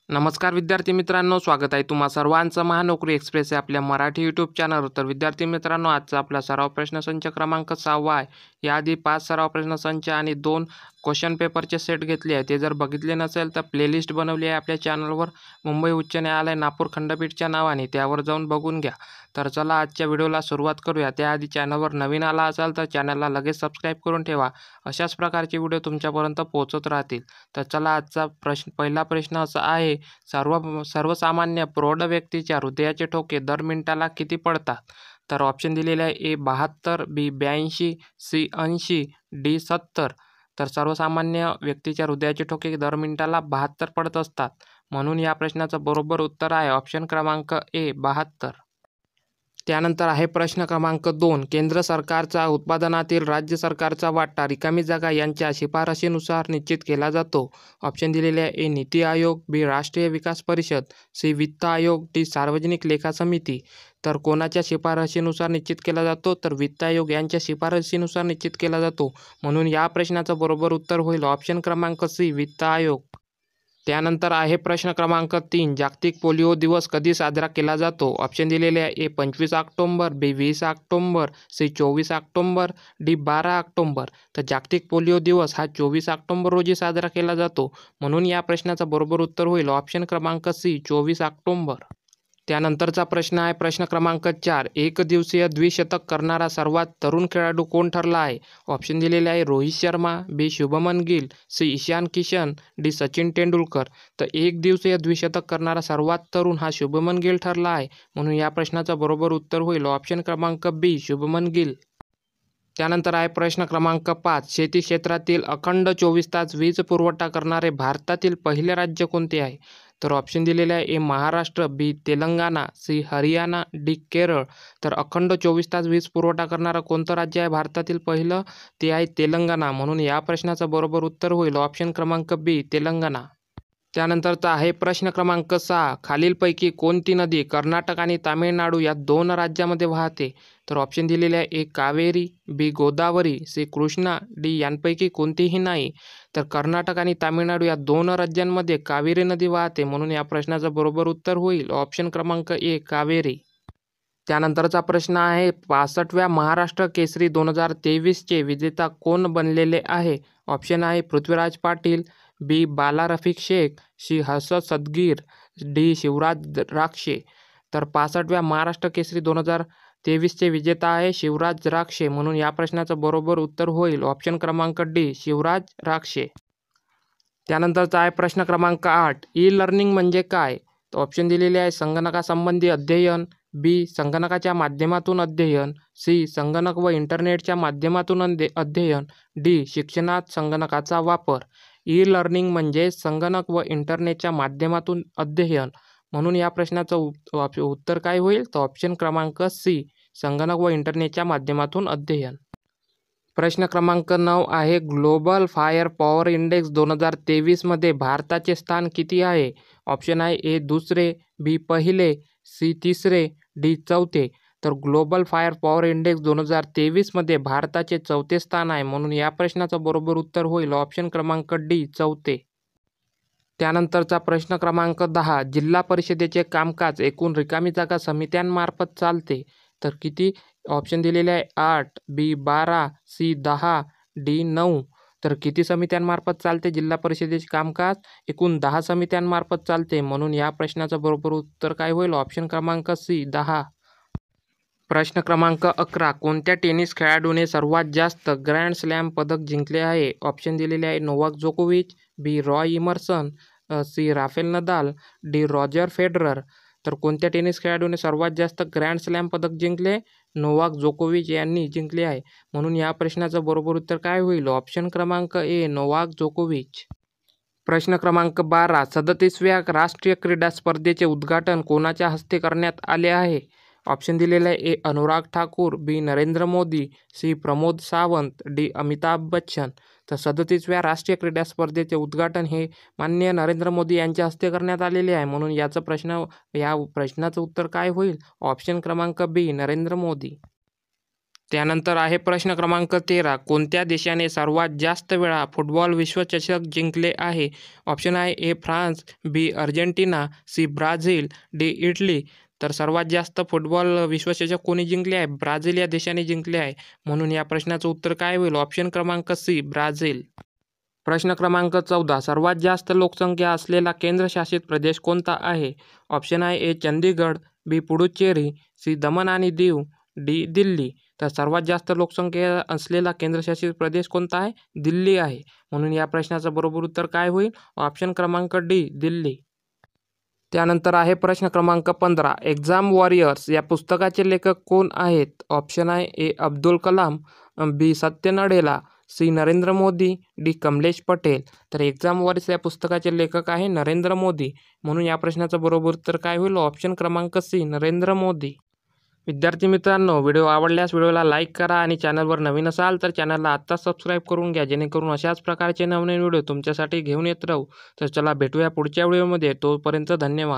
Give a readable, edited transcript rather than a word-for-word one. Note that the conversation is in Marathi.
नमस्कार विद्यार्थी मित्रांनो, स्वागत आहे तुम्हा सर्वांचं महानोकरी एक्सप्रेस या आपल्या मराठी यूट्यूब चॅनलवर. तर विद्यार्थी मित्रांनो, आजचा आपला सराव प्रश्नसंच क्रमांक 6 आहे. याआधी 5 सराव प्रश्नसंच आणि 2 क्वेश्चन पेपरचे सेट घेतले आहे. ते जर बघितले नसेल तर प्लेलिस्ट बनवली आहे आपल्या चॅनलवर, मुंबई उच्च न्यायालय नागपूर खंडपीठच्या नावाने. त्यावर जाऊन बघून घ्या. तर चला आजच्या व्हिडिओला सुरुवात करूया. त्याआधी चॅनलवर नवीन आला असाल तर चॅनलला लगेच सबस्क्राईब करून ठेवा. अशाच प्रकारचे व्हिडिओ तुमच्यापर्यंत पोहोचत राहतील. तर चला आजचा पहिला प्रश्न असा आहे, सर्वसामान्य प्रौढ व्यक्तीच्या हृदयाचे ठोके दर मिनिटाला किती पडतात? तर ऑप्शन दिलेले आहे: ए 72, बी 82, सी 80, डी 70. तर सर्वसामान्य व्यक्तीच्या हृदयाचे ठोके दर मिनिटाला 72 पडत असतात, म्हणून या प्रश्नाचं बरोबर उत्तर आहे ऑप्शन क्रमांक ए 72. त्यानंतर आहे प्रश्न क्रमांक 2. केंद्र सरकारचा उत्पादनातील राज्य सरकारचा वाटा रिकामी जागा यांच्या शिफारशीनुसार निश्चित केला जातो. ऑप्शन दिलेले आहे: ए नीती आयोग, बी राष्ट्रीय विकास परिषद, सी वित्त आयोग, डी सार्वजनिक लेखा समिती. तर कोणाच्या शिफारशीनुसार निश्चित केला जातो? तर वित्त आयोग यांच्या शिफारशीनुसार निश्चित केला जातो, म्हणून या प्रश्नाचं बरोबर उत्तर होईल ऑप्शन क्रमांक सी वित्त आयोग. त्यानंतर आहे प्रश्न क्रमांक 3. जागतिक पोलिओ दिवस कधी साजरा केला जातो? ऑप्शन दिलेले आहे: A 25 October, B 20 October, C 24 October, D 12 October. तर जागतिक पोलिओ दिवस हा 24 ऑक्टोबर रोजी साजरा केला जातो, म्हणून या प्रश्नाचं बरोबर उत्तर होईल ऑप्शन क्रमांक सी 24 ऑक्टोबर. त्यानंतरचा प्रश्न आहे प्रश्न क्रमांक 4. एकदिवसीय द्विशतक करणारा सर्वात तरुण खेळाडू कोण ठरला आहे? ऑप्शन दिलेले आहे: Rohit Sharma, B Shubman Gill, C Ishan Kishan, D Sachin Tendulkar. तर एकदिवसीय द्विशतक करणारा सर्वात तरुण हा शुभमन गिल ठरला आहे, म्हणून या प्रश्नाचं बरोबर उत्तर होईल ऑप्शन क्रमांक बी शुभमन गिल. त्यानंतर आहे प्रश्न क्रमांक 5. शेती क्षेत्रातील अखंड 24 तास वीज पुरवठा करणारे भारतातील पहिले राज्य कोणते आहे? तर ऑप्शन दिलेले आहे: ए महाराष्ट्र, बी तेलंगणा, सी हरियाणा, डी केरळ. तर अखंड 24 तास वीज पुरवठा करणारं कोणतं राज्य आहे भारतातील पहिलं? ते आहे तेलंगणा, म्हणून या प्रश्नाचं बरोबर उत्तर होईल ऑप्शन क्रमांक बी तेलंगणा. त्यानंतरचा आहे प्रश्न क्रमांक 6. खालीलपैकी कोणती नदी कर्नाटक आणि तामिळनाडू या 2 राज्यामध्ये वाहते? तर ऑप्शन दिलेले आहे: ए कावेरी, बी गोदावरी, सी कृष्णा, डी यांपैकी कोणतीही नाही. तर कर्नाटक आणि तामिळनाडू या 2 राज्यांमध्ये कावेरी नदी वाहते, म्हणून या प्रश्नाचं बरोबर उत्तर होईल ऑप्शन क्रमांक ए कावेरी. त्यानंतरचा प्रश्न आहे 65व्या महाराष्ट्र केसरी 2023चे विजेता कोण बनलेले आहे? ऑप्शन आहे: पृथ्वीराज पाटील, बी बाला रफिक शेख, सी हर्षद सदगीर, डी शिवराज राक्षे. तर 65व्या महाराष्ट्र केसरी 2023चे विजेता आहे शिवराज राक्षे, म्हणून या प्रश्नाचं बरोबर उत्तर होईल ऑप्शन क्रमांक डी शिवराज राक्षे. त्यानंतरचा आहे प्रश्न क्रमांक 8. ई लर्निंग म्हणजे काय? तर ऑप्शन दिलेले आहे: संगणकासंबंधी अध्ययन, बी संगणकाच्या माध्यमातून अध्ययन, सी संगणक व इंटरनेटच्या माध्यमातून अध्ययन, डी शिक्षणात संगणकाचा वापर. ई लर्निंग म्हणजे संगणक व इंटरनेटच्या माध्यमातून अध्ययन, म्हणून या प्रश्नाचं उत्तर काय होईल? तर ऑप्शन क्रमांक सी संगणक व इंटरनेटच्या माध्यमातून अध्ययन. प्रश्न क्रमांक 9 आहे ग्लोबल फायर पॉवर इंडेक्स 2023 मध्ये भारताचे स्थान किती आहे? ऑप्शन आहे: ए दुसरे, बी पहिले, सी तिसरे, डी चौथे. तर ग्लोबल फायर पॉवर इंडेक्स 2023 मध्ये भारताचे 4थे स्थान आहे, म्हणून या प्रश्नाचं बरोबर उत्तर होईल ऑप्शन क्रमांक डी चौथे. त्यानंतरचा प्रश्न क्रमांक 10. जिल्हा परिषदेचे कामकाज एकूण रिकामी जागा समित्यांमार्फत चालते, तर किती? ऑप्शन दिलेले आहे: 8, बी 12, सी 10, डी 9. तर किती समित्यांमार्फत चालते जिल्हा परिषदेचे कामकाज? एकूण 10 समित्यांमार्फत चालते, म्हणून या प्रश्नाचं बरोबर उत्तर काय होईल? ऑप्शन क्रमांक सी 10. प्रश्न क्रमांक 11. कोणत्या टेनिस खेळाडूने सर्वात जास्त ग्रँड स्लॅम पदक जिंकले आहे? ऑप्शन दिलेले आहे: नोवाक जोकोविच, B Roy Emerson, C Rafael Nadal, D Roger Federer. तर कोणत्या टेनिस खेळाडूने सर्वात जास्त ग्रँड स्लॅम पदक जिंकले? नोवाक जोकोविच यांनी जिंकले आहे, म्हणून या प्रश्नाचं बरोबर उत्तर काय होईल? ऑप्शन क्रमांक ए नोवाक जोकोविच. प्रश्न क्रमांक 12. 37व्या राष्ट्रीय क्रीडा स्पर्धेचे उद्घाटन कोणाच्या हस्ते करण्यात आले आहे? ऑप्शन दिलेले आहे: ए अनुराग ठाकूर, बी नरेंद्र मोदी, सी प्रमोद सावंत, डी अमिताभ बच्चन. तर 37व्या राष्ट्रीय क्रीडा स्पर्धेचे उद्घाटन हे माननीय नरेंद्र मोदी यांच्या हस्ते करण्यात आलेले आहे, म्हणून या प्रश्नाचं उत्तर काय होईल? ऑप्शन क्रमांक बी नरेंद्र मोदी. त्यानंतर आहे प्रश्न क्रमांक 13. कोणत्या देशाने सर्वात जास्त वेळा फुटबॉल विश्वचषक जिंकले आहे? ऑप्शन आहे A France, B Argentina, C Brazil, D Italy. तर सर्वात जास्त फुटबॉल विश्वचषक कोणी जिंकले आहे? ब्राझील या देशाने जिंकले आहे. म्हणून या प्रश्नाचं उत्तर काय होईल? ऑप्शन क्रमांक सी ब्राझील. प्रश्न क्रमांक 14. सर्वात जास्त लोकसंख्या असलेला केंद्रशासित प्रदेश कोणता आहे? ऑप्शन आहे ए चंदीगड, बी पुडुचेरी, सी दमण आणि दीव, डी दिल्ली. तर सर्वात जास्त लोकसंख्या असलेला केंद्रशासित प्रदेश कोणता आहे? दिल्ली आहे. म्हणून या प्रश्नाचं बरोबर उत्तर काय होईल? ऑप्शन क्रमांक डी दिल्ली. त्यानंतर आहे प्रश्न क्रमांक 15. एक्झाम वॉरियर्स या पुस्तकाचे लेखक कोण आहेत? ऑप्शन आहे ए अब्दुल कलाम, बी सत्य नडेला, सी नरेंद्र मोदी, डी कमलेश पटेल. तर एक्झाम वॉरियर्स या पुस्तकाचे लेखक आहे नरेंद्र मोदी. म्हणून या प्रश्नाचं बरोबर उत्तर काय होईल? ऑप्शन क्रमांक सी नरेंद्र मोदी. विद्यार्थी मित्रांनो, व्हिडिओ आवडल्यास व्हिडिओला लाईक करा आणि चॅनलवर नवीन असाल तर चॅनलला आत्ताच सबस्क्राईब करून घ्या, जेणेकरून अशाच प्रकारचे नवनवीन व्हिडिओ तुमच्यासाठी घेऊन येत राहू. तर चला भेटूया पुढच्या व्हिडिओमध्ये. तोपर्यंत धन्यवाद.